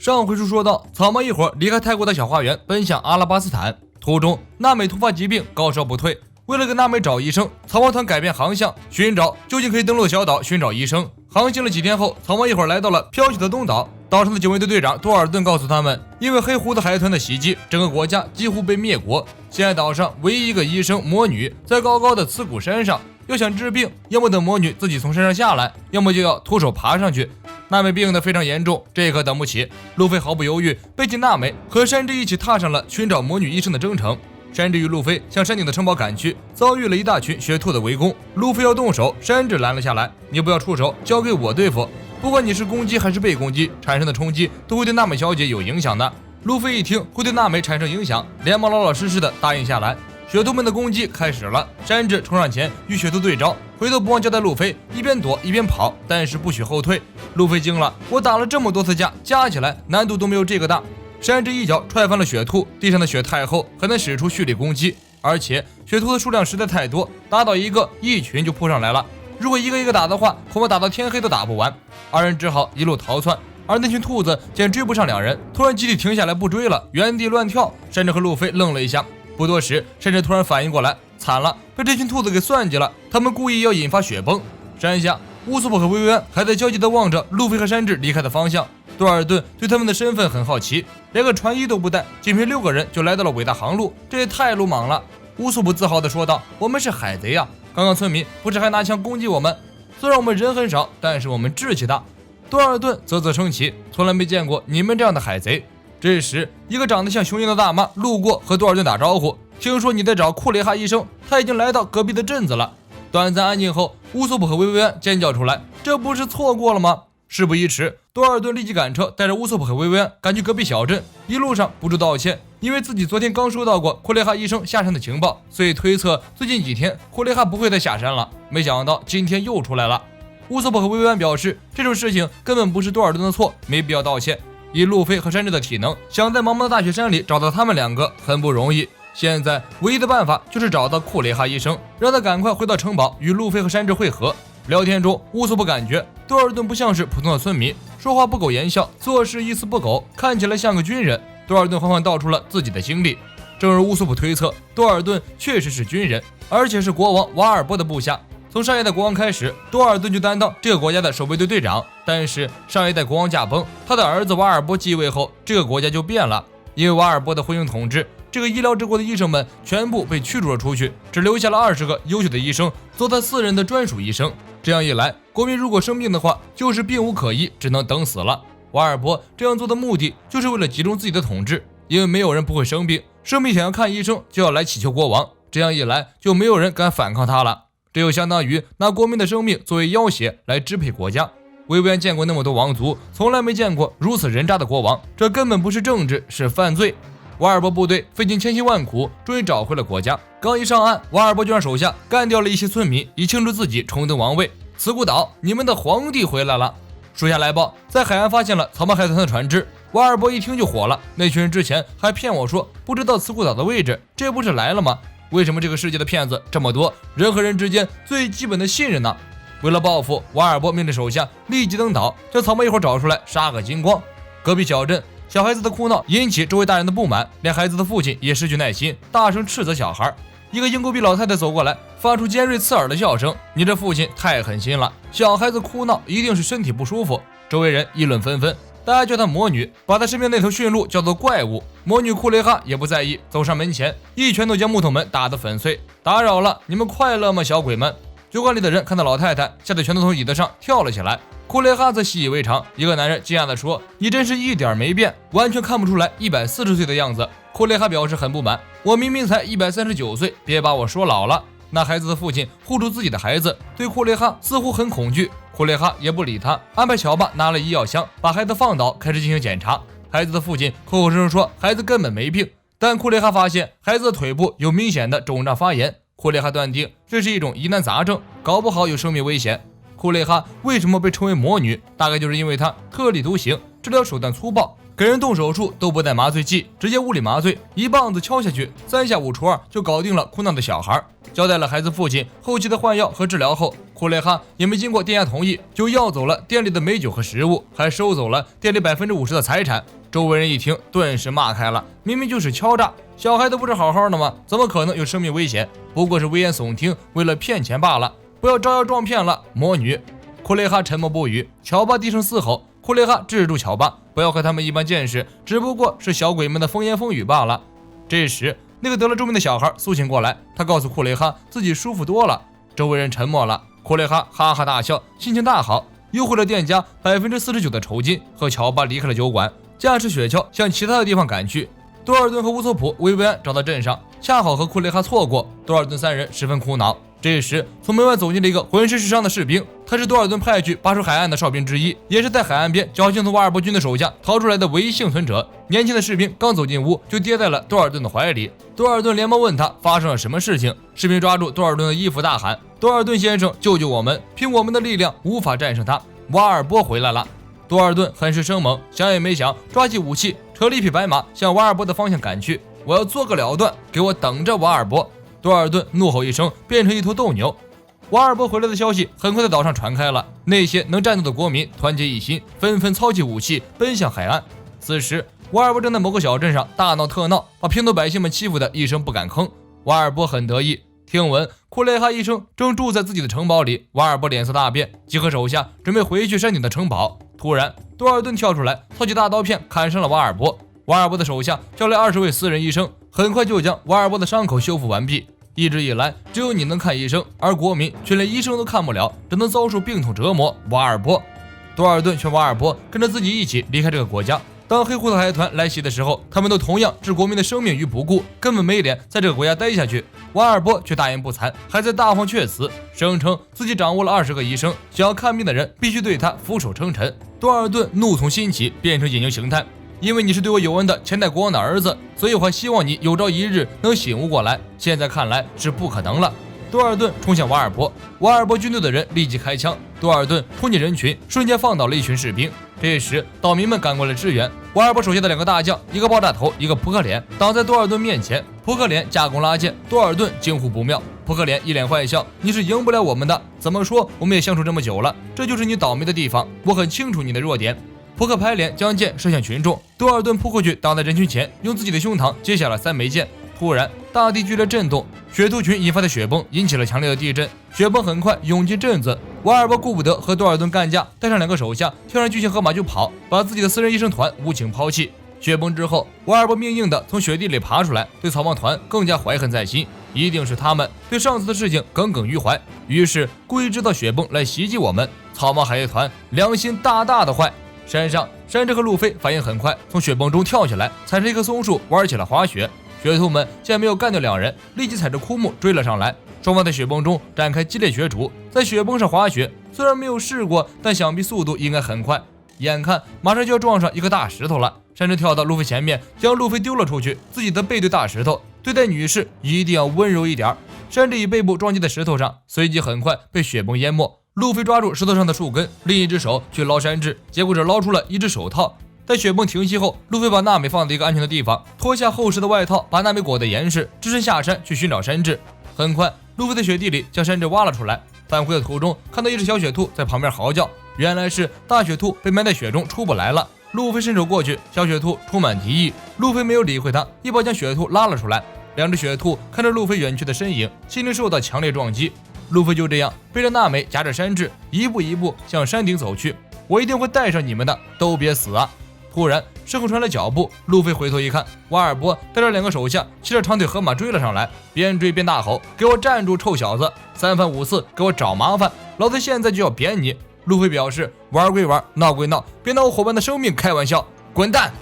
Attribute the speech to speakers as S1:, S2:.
S1: 上回书说到，草帽一伙离开泰国的小花园，奔向阿拉巴斯坦。途中，娜美突发疾病，高烧不退。为了给娜美找医生，草帽团改变航向，寻找就近可以登陆的小岛，寻找医生。航行了几天后，草帽一伙来到了飘雪的东岛。岛上的警卫队队长多尔顿告诉他们，因为黑胡子海豚的袭击，整个国家几乎被灭国。现在岛上唯一一个医生魔女在高高的刺骨山上，要想治病，要么等魔女自己从山上下来，要么就要徒手爬上去。娜美病得非常严重，这可等不起。路飞毫不犹豫背起娜美和山治一起踏上了寻找魔女医生的征程。山治与路飞向山顶的城堡赶去，遭遇了一大群雪兔的围攻。路飞要动手，山治拦了下来：“你不要出手，交给我对付。不管你是攻击还是被攻击，产生的冲击都会对娜美小姐有影响的。”路飞一听会对娜美产生影响，连忙老老实实的答应下来。雪兔们的攻击开始了，山治冲上前与雪兔对招，回头不忘交代路飞一边躲一边跑，但是不许后退。路飞惊了，我打了这么多次架，加起来难度都没有这个大。山治一脚踹翻了雪兔，地上的雪太厚，很难使出蓄力攻击，而且雪兔的数量实在太多，打倒一个，一群就扑上来了。如果一个一个打的话，恐怕打到天黑都打不完。二人只好一路逃窜，而那群兔子见追不上两人，突然集体停下来不追了，原地乱跳。山治和路飞愣了一下，不多时，山治突然反应过来，惨了，被这群兔子给算计了，他们故意要引发雪崩。山下，乌索普和薇薇安还在焦急地望着路飞和山治离开的方向。多尔顿对他们的身份很好奇，连个船衣都不带，仅凭6个人就来到了伟大航路，这也太鲁莽了。乌索普自豪地说道：“我们是海贼啊！刚刚村民不是还拿枪攻击我们？虽然我们人很少，但是我们志气大。”多尔顿啧啧称奇，从来没见过你们这样的海贼。这时，一个长得像雄鹰的大妈路过，和多尔顿打招呼：“听说你在找库雷哈医生，他已经来到隔壁的镇子了。”短暂安静后，乌索普和薇薇安尖叫出来：“这不是错过了吗？”事不宜迟，多尔顿立即赶车，带着乌索普和薇薇安赶去隔壁小镇。一路上不住道歉，因为自己昨天刚收到过库雷哈医生下山的情报，所以推测最近几天库雷哈不会再下山了。没想到今天又出来了。乌索普和薇薇安表示，这种事情根本不是多尔顿的错，没必要道歉。以路飞和山治的体能，想在茫茫的大雪山里找到他们两个很不容易。现在唯一的办法就是找到库雷哈医生，让他赶快回到城堡与路飞和山治会合。聊天中，乌索普感觉多尔顿不像是普通的村民，说话不苟言笑，做事一丝不苟，看起来像个军人。多尔顿缓缓道出了自己的经历。正如乌索普推测，多尔顿确实是军人，而且是国王瓦尔波的部下。从上一代国王开始，多尔顿就担当这个国家的守备队队长。但是上一代国王驾崩，他的儿子瓦尔波继位后，这个国家就变了。因为瓦尔波的昏庸统治，这个医疗之国的医生们全部被驱逐了出去，只留下了20个优秀的医生做他私人的专属医生。这样一来，国民如果生病的话，就是病无可医，只能等死了。瓦尔波这样做的目的，就是为了集中自己的统治，因为没有人不会生病，生病想要看医生就要来祈求国王，这样一来就没有人敢反抗他了。这就相当于拿国民的生命作为要挟来支配国家。薇薇安见过那么多王族，从来没见过如此人渣的国王，这根本不是政治，是犯罪。瓦尔波部队费尽千辛万苦，终于找回了国家。刚一上岸，瓦尔波就让手下干掉了一些村民，以庆祝自己重登王位。慈古岛，你们的皇帝回来了！属下来报，在海岸发现了草帽海豚的船只。瓦尔波一听就火了，那群人之前还骗我说不知道慈古岛的位置，这不是来了吗？为什么这个世界的骗子这么多？人和人之间最基本的信任呢？为了报复，瓦尔波命令手下立即登岛，将草帽一伙找出来，杀个精光。隔壁小镇，小孩子的哭闹引起周围大人的不满，连孩子的父亲也失去耐心，大声斥责小孩。一个英国比老太太走过来，发出尖锐刺耳的笑声：“你这父亲太狠心了，小孩子哭闹一定是身体不舒服。”周围人议论纷纷，大家叫她魔女，把她身边那头驯鹿叫做怪物。魔女库雷哈也不在意，走上门前，一拳头将木头门打得粉碎。打扰了，你们快乐吗，小鬼们？酒馆里的人看到老太太，吓得全都从椅子上跳了起来。库雷哈则习以为常，一个男人惊讶地说：“你真是一点没变，完全看不出来140岁的样子。”库雷哈表示很不满：“我明明才139岁，别把我说老了。”那孩子的父亲护住自己的孩子，对库雷哈似乎很恐惧。库雷哈也不理他，安排小巴拿了医药箱，把孩子放倒，开始进行检查。孩子的父亲口口声声说孩子根本没病，但库雷哈发现孩子的腿部有明显的肿胀发炎。库雷哈断定这是一种疑难杂症，搞不好有生命危险。库雷哈为什么被称为魔女？大概就是因为她特立独行，治疗手段粗暴，给人动手术都不带麻醉剂，直接物理麻醉，一棒子敲下去，3下5除2就搞定了哭闹的小孩。交代了孩子父亲后期的换药和治疗后，库雷哈也没经过店家同意，就要走了店里的美酒和食物，还收走了店里50%的财产。周围人一听，顿时骂开了，明明就是敲诈，小孩都不是好好的吗？怎么可能有生命危险？不过是危言耸听，为了骗钱罢了，不要招摇撞骗了，魔女！库雷哈沉默不语，乔巴低声嘶吼。库雷哈制住乔巴，不要和他们一般见识，只不过是小鬼们的风言风语罢了。这时，那个得了重病的小孩苏醒过来，他告诉库雷哈自己舒服多了。周围人沉默了，库雷哈哈哈大笑，心情大好，优惠了店家49%的酬金，和乔巴离开了酒馆，驾驶雪橇向其他的地方赶去。多尔顿和乌索普维维安找到镇上，恰好和库雷哈错过，多尔顿三人十分苦恼。这时，从门外走进了一个浑身是伤的士兵，他是多尔顿派去把守海岸的哨兵之一，也是在海岸边侥幸从瓦尔伯军的手下逃出来的唯一幸存者。年轻的士兵刚走进屋，就跌在了多尔顿的怀里。多尔顿连忙问他发生了什么事情。士兵抓住多尔顿的衣服，大喊：“多尔顿先生，救救我们！凭我们的力量无法战胜他。瓦尔伯回来了！”多尔顿很是生猛，想也没想，抓起武器，扯了一匹白马，向瓦尔伯的方向赶去。我要做个了断，给我等着，瓦尔伯！多尔顿怒吼一声，变成一头斗牛。瓦尔伯回来的消息很快在岛上传开了，那些能战斗的国民团结一心，纷纷操起武器，奔向海岸。此时，瓦尔伯正在某个小镇上大闹特闹，把平头百姓们欺负得一声不敢吭。瓦尔伯很得意，听闻库雷哈医生正住在自己的城堡里，瓦尔伯脸色大变，集合手下准备回去山顶的城堡。突然，多尔顿跳出来，操起大刀片砍伤了瓦尔伯。瓦尔伯的手下叫来20位私人医生，很快就将瓦尔伯的伤口修复完毕。一直以来，只有你能看医生，而国民却连医生都看不了，只能遭受病痛折磨。瓦尔伯，多尔顿劝瓦尔伯跟着自己一起离开这个国家。当黑胡子海团来袭的时候，他们都同样置国民的生命于不顾，根本没脸在这个国家待下去。瓦尔伯却大言不惭，还在大放阙词，声称自己掌握了20个医生，想要看病的人必须对他俯首称臣。多尔顿怒从心起，变成野牛形态。因为你是对我有恩的前代国王的儿子，所以我还希望你有朝一日能醒悟过来。现在看来是不可能了。多尔顿冲向瓦尔伯，瓦尔伯军队的人立即开枪，多尔顿冲进人群，瞬间放倒了一群士兵。这时岛民们赶过来支援，瓦尔伯手下的2个大将，一个爆炸头，一个扑克脸，挡在多尔顿面前。扑克脸架弓拉箭，多尔顿惊呼不妙。扑克脸一脸坏笑：“你是赢不了我们的，怎么说我们也相处这么久了，这就是你倒霉的地方。我很清楚你的弱点。”扑克牌脸将箭射向群众，多尔顿扑过去挡在人群前，用自己的胸膛接下了3枚箭。突然，大地剧烈震动，雪兔群引发的雪崩引起了强烈的地震，雪崩很快涌进镇子。瓦尔伯顾不得和多尔顿干架，带上2个手下，跳上巨型河马就跑，把自己的私人医生团无情抛弃。雪崩之后，瓦尔伯命硬地从雪地里爬出来，对草帽团更加怀恨在心，一定是他们对上次的事情耿耿于怀，于是故意制造雪崩来袭击我们。草帽海贼团良心大大的坏。山上，山治和路飞反应很快，从雪崩中跳起来，踩着一棵松树玩起了滑雪。雪兔们见没有干掉2人，立即踩着枯木追了上来。双方在雪崩中展开激烈角逐，在雪崩上滑雪，虽然没有试过，但想必速度应该很快。眼看马上就要撞上一个大石头了，山治跳到路飞前面，将路飞丢了出去，自己的背对大石头。对待女士一定要温柔一点。山治以背部撞击在石头上，随即很快被雪崩淹没。路飞抓住石头上的树根，另一只手去捞山治，结果只捞出了一只手套。在雪崩停息后，路飞把娜美放在一个安全的地方，脱下厚实的外套，把娜美裹得严实，只身下山去寻找山治。很快，路飞在雪地里将山治挖了出来。返回的途中，看到一只小雪兔在旁边嚎叫，原来是大雪兔被埋在雪中出不来了。路飞伸手过去，小雪兔充满敌意，路飞没有理会他，一把将雪兔拉了出来。2只雪兔看着路飞远去的身影，心灵受到强烈撞击。路飞就这样背着娜美，夹着山治，一步一步向山顶走去。我一定会带上你们的，都别死啊！突然，身后传来脚步，路飞回头一看，瓦尔伯带着2个手下骑着长腿河马追了上来，边追边大吼：“给我站住，臭小子！3番5次给我找麻烦，老子现在就要扁你！”路飞表示：“玩归玩，闹归闹，别拿我伙伴的生命开玩笑，滚蛋！”